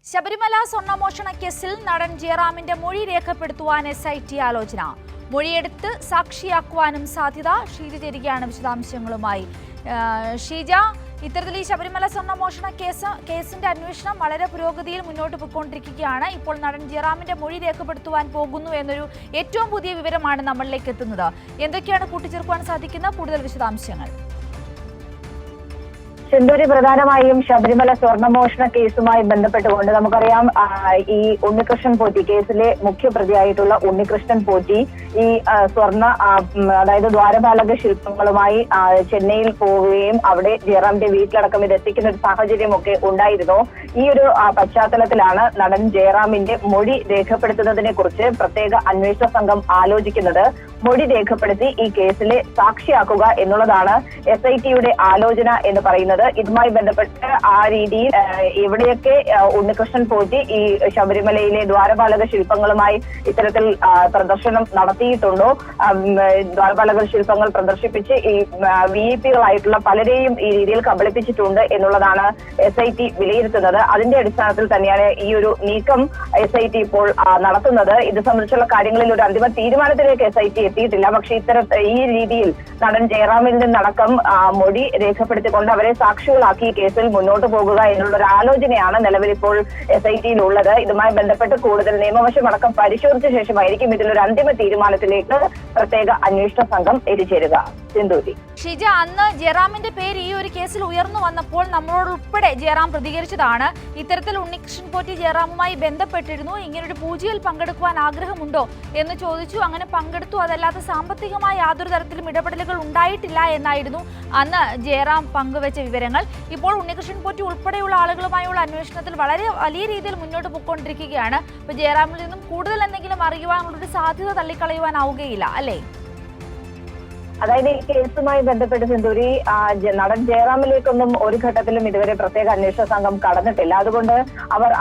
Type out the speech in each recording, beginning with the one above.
ശബരിമല സ്വർണ്ണമോഷണ കേസിൽ നടൻ ജയറാമിന്റെ മൊഴി രേഖപ്പെടുത്തുവാൻ SIT ആലോചന. മൊഴിയെടുത്ത് സാക്ഷിയാക്കുവാനും സാധ്യത. ഷീജ ചേരുകയാണ് വിശദാംശങ്ങളുമായി. ഷീജ, ഇത്തരത്തിൽ ഈ ശബരിമല സ്വർണ്ണമോഷണ കേസിന്റെ അന്വേഷണം വളരെ പുരോഗതിയിൽ മുന്നോട്ട് പോയിക്കൊണ്ടിരിക്കുകയാണ്. ഇപ്പോൾ നടൻ ജയറാമിന്റെ മൊഴി രേഖപ്പെടുത്തുവാൻ പോകുന്നു എന്നൊരു ഏറ്റവും പുതിയ വിവരമാണ് നമ്മളിലേക്ക് എത്തുന്നത്. എന്തൊക്കെയാണ് കൂട്ടിച്ചേർക്കുവാൻ സാധിക്കുന്ന കൂടുതൽ വിശദാംശങ്ങൾ? സിന്ധൂരി, പ്രധാനമായും ശബരിമല സ്വർണ്ണമോഷണ കേസുമായി ബന്ധപ്പെട്ടുകൊണ്ട് നമുക്കറിയാം, ഈ ഉണ്ണികൃഷ്ണൻ പോറ്റി കേസിലെ മുഖ്യപ്രതിയായിട്ടുള്ള ഉണ്ണികൃഷ്ണൻ പോറ്റി ഈ സ്വർണ്ണ അതായത് ദ്വാരപാലക ശില്പങ്ങളുമായി ചെന്നൈയിൽ പോവുകയും അവിടെ ജയറാമിന്റെ വീട്ടിലടക്കം ഇത് എത്തിക്കുന്ന ഒരു സാഹചര്യമൊക്കെ ഉണ്ടായിരുന്നു. ഈ ഒരു പശ്ചാത്തലത്തിലാണ് നടൻ ജയറാമിന്റെ മൊഴി രേഖപ്പെടുത്തുന്നതിനെ കുറിച്ച് പ്രത്യേക അന്വേഷണ സംഘം ആലോചിക്കുന്നത്. മൊഴി രേഖപ്പെടുത്തി ഈ കേസിലെ സാക്ഷിയാക്കുക എന്നുള്ളതാണ് SITയുടെ ആലോചന എന്ന് പറയുന്നത്. ഇതുമായി ബന്ധപ്പെട്ട് ആ രീതിയിൽ എവിടെയൊക്കെ ഉണ്ണികൃഷ്ണൻ പോറ്റി ഈ ശബരിമലയിലെ ദ്വാരപാലക ശില്പങ്ങളുമായി ഇത്തരത്തിൽ പ്രദർശനം നടത്തിയിട്ടുണ്ടോ, ദ്വാരപാലക ശില്പങ്ങൾ പ്രദർശിപ്പിച്ച് ഈ VIP-കളായിട്ടുള്ള പലരെയും ഈ രീതിയിൽ കബളിപ്പിച്ചിട്ടുണ്ട് എന്നുള്ളതാണ് SIT വിലയിരുത്തുന്നത്. അതിന്റെ അടിസ്ഥാനത്തിൽ തന്നെയാണ് ഈ ഒരു നീക്കം SIT ഇപ്പോൾ നടത്തുന്നത്. ഇത് സംബന്ധിച്ചുള്ള കാര്യങ്ങളിൽ ഒരു അന്തിമ തീരുമാനത്തിലേക്ക് SIT എത്തിയിട്ടില്ല. പക്ഷേ ഈ രീതിയിൽ നടൻ ജയറാമിൽ നിന്നടക്കം മൊഴി രേഖപ്പെടുത്തിക്കൊണ്ട് അവരെ സാക്ഷികളാക്കി കേസിൽ മുന്നോട്ട് പോകുക എന്നുള്ള ഒരു ആലോചനയാണ് നിലവിൽ ഇപ്പോൾ SITയിലുള്ളത്. ഇതുമായി ബന്ധപ്പെട്ട് കൂടുതൽ നിയമവശമടക്കം പരിശോധിച്ച ശേഷമായിരിക്കും ഇതിലൊരു അന്തിമ തീരുമാനത്തിലേക്ക് പ്രത്യേക അന്വേഷണ സംഘം എത്തിച്ചേരുക. സിന്ധൂരി, ഷീജ, അന്ന് ജയറാമിന്റെ പേര് ഈ ഒരു കേസിൽ ഉയർന്നു വന്നപ്പോൾ നമ്മളോടുൾപ്പെടെ ജയറാം പ്രതികരിച്ചതാണ്. ഇത്തരത്തിൽ ഉണ്ണികൃഷ്ണൻ പോറ്റി ജയറാമുമായി ബന്ധപ്പെട്ടിരുന്നു. ഇങ്ങനൊരു പൂജയിൽ പങ്കെടുക്കുവാൻ ആഗ്രഹമുണ്ടോ എന്ന് ചോദിച്ചു. അങ്ങനെ പങ്കെടുത്തു. അതല്ലാതെ സാമ്പത്തികമായി യാതൊരു തരത്തിലും ഇടപെടലുകൾ ഉണ്ടായിട്ടില്ല എന്നായിരുന്നു അന്ന് ജയറാം പങ്കുവെച്ച വിവരങ്ങൾ. ഇപ്പോൾ ഉണ്ണികൃഷ്ണൻ പോറ്റി ഉൾപ്പെടെയുള്ള ആളുകളുമായുള്ള അന്വേഷണത്തിൽ വളരെ വലിയ രീതിയിൽ മുന്നോട്ട് പോയിക്കൊണ്ടിരിക്കുകയാണ്. ഇപ്പൊ ജയറാമിൽ നിന്നും കൂടുതൽ എന്തെങ്കിലും അറിയുവാനുള്ളൊരു സാധ്യത തള്ളിക്കളയുവാനാവുകയില്ല, അല്ലേ? അതായത് ഈ കേസുമായി ബന്ധപ്പെട്ട് സിന്ധൂരി, നടൻ ജയറാമിലേക്കൊന്നും ഒരു ഘട്ടത്തിലും ഇതുവരെ പ്രത്യേക അന്വേഷണ സംഘം കടന്നിട്ടില്ല. അതുകൊണ്ട് അവർ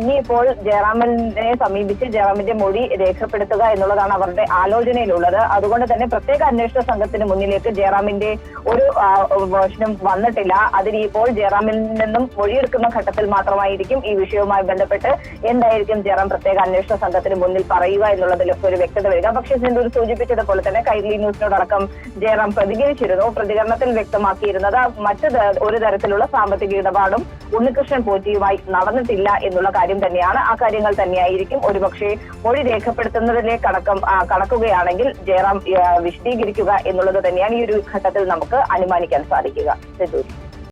ഇനിയിപ്പോൾ ജയറാമിനെ സമീപിച്ച് ജയറാമിന്റെ മൊഴി രേഖപ്പെടുത്തുക എന്നുള്ളതാണ് അവരുടെ ആലോചനയിലുള്ളത്. അതുകൊണ്ട് തന്നെ പ്രത്യേക അന്വേഷണ സംഘത്തിന് മുന്നിലേക്ക് ജയറാമിന്റെ ഒരു വേർഷനും വന്നിട്ടില്ല. അതിനിപ്പോൾ ജയറാമിൽ നിന്നും മൊഴിയെടുക്കുന്ന ഘട്ടത്തിൽ മാത്രമായിരിക്കും ഈ വിഷയവുമായി ബന്ധപ്പെട്ട് എന്തായിരിക്കും ജയറാം പ്രത്യേക അന്വേഷണ സംഘത്തിന് മുന്നിൽ പറയുക എന്നുള്ളതിലൊക്കെ ഒരു വ്യക്തത വരിക. പക്ഷേ സിന്ധൂർ സൂചിപ്പിച്ചതുപോലെ തന്നെ കൈരളി ന്യൂസിനോടക്കം ജയറാം പ്രതികരിച്ചിരുന്നു. പ്രതികരണത്തിൽ വ്യക്തമാക്കിയിരുന്നത് മറ്റ് ഒരു തരത്തിലുള്ള സാമ്പത്തിക ഇടപാടും ഉണ്ണികൃഷ്ണൻ പോറ്റിയുമായി നടന്നിട്ടില്ല എന്നുള്ള കാര്യം തന്നെയാണ്. ആ കാര്യങ്ങൾ തന്നെയായിരിക്കും ഒരുപക്ഷെ മൊഴി രേഖപ്പെടുത്തുന്നതിലേക്കടക്കം കടക്കുകയാണെങ്കിൽ ജയറാം വിശദീകരിക്കുക എന്നുള്ളത് തന്നെയാണ് ഈ ഒരു ഘട്ടത്തിൽ നമുക്ക് അനുമാനിക്കാൻ സാധിക്കുക.